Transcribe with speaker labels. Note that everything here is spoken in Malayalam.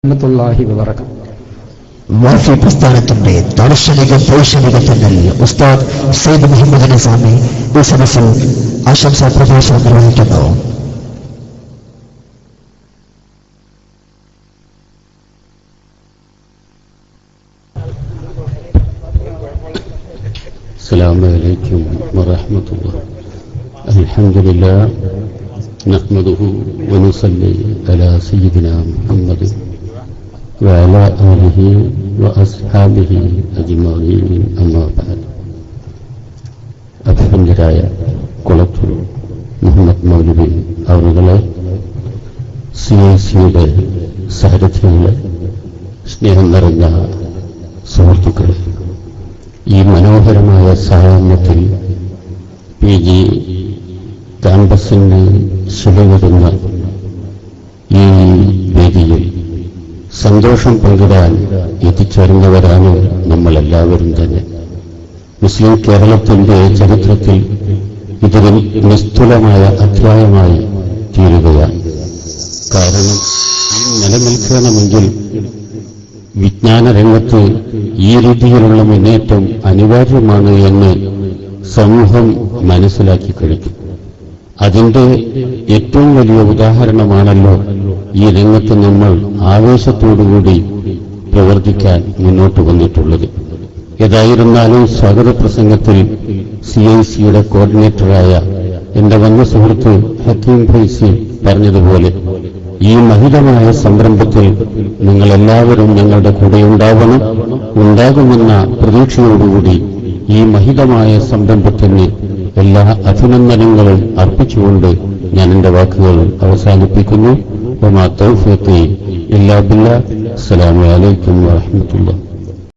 Speaker 1: റഹ്മത്തുള്ളാഹി വബറകാതുഹു.
Speaker 2: വാഫി പ്രസ്ഥാനത്തിന്റെ ദാർശനിക പൗരുഷനിക തന്നൽ ഉസ്താദ് സയ്യിദ് മുഹമ്മദ് നിസാമി ഈ സദസ്സിൽ ആശംസാ പ്രഭാഷണം നിർവഹിക്കുന്നു.
Speaker 3: السلام عليكم ورحمة الله. الحمد لله نحمده ونصلي على سيدنا محمد وعلى آله وأصحابه أجمعين أما بعد. അഭിനന്ദരായ കൊളത്തൂർ മുഹമ്മദ് മൗലവി അവരുടെ CICയുടെ സാരഥികളെ, സ്നേഹം നിറഞ്ഞ സുഹൃത്തുക്കളെ, ഈ മനോഹരമായ സായാഹ്നത്തിൽ PG ക്യാമ്പസിന് ശുഭവരുന്ന ഈ വേദിയിൽ സന്തോഷം പങ്കിടാൻ എത്തിച്ചേർന്നവരാണ് നമ്മളെല്ലാവരും തന്നെ. മുസ്ലിം കേരളത്തിന്റെ ചരിത്രത്തിൽ ഇതൊരു നിസ്തുലമായ അധ്യായമായി തീരുകയാണ്. കാരണം നിലനിൽക്കണമെങ്കിൽ വിജ്ഞാന രംഗത്ത് ഈ രീതിയിലുള്ള മുന്നേറ്റം അനിവാര്യമാണ് എന്ന് സമൂഹം മനസ്സിലാക്കി കഴിഞ്ഞു. അതിന്റെ ഏറ്റവും വലിയ ഉദാഹരണമാണല്ലോ ഈ രംഗത്ത് നമ്മൾ ആവേശത്തോടുകൂടി പ്രവർത്തിക്കാൻ മുന്നോട്ട് വന്നിട്ടുള്ളത്. ഏതായിരുന്നാലും സ്വാഗത പ്രസംഗത്തിൽ CICയുടെ കോർഡിനേറ്ററായ എന്റെ വന്ന സുഹൃത്ത് ഹക്കീം ഫൈസി പറഞ്ഞതുപോലെ ഈ മഹിതമായ സംരംഭത്തിൽ നിങ്ങളെല്ലാവരും ഞങ്ങളുടെ കൂടെ ഉണ്ടാകുമെന്ന പ്രതീക്ഷയോടുകൂടി ഈ മഹിതമായ സംരംഭത്തിന് എല്ലാ അഭിനന്ദനങ്ങളും അർപ്പിച്ചുകൊണ്ട് ഞാൻ എന്റെ വാക്കുകൾ അവസാനിപ്പിക്കുന്നു. വമാ തൗഫീഖി ഇല്ലാ ബില്ലാഹ്. അസ്സലാമു അലൈക്കും വറഹ്മത്തുള്ളാഹി.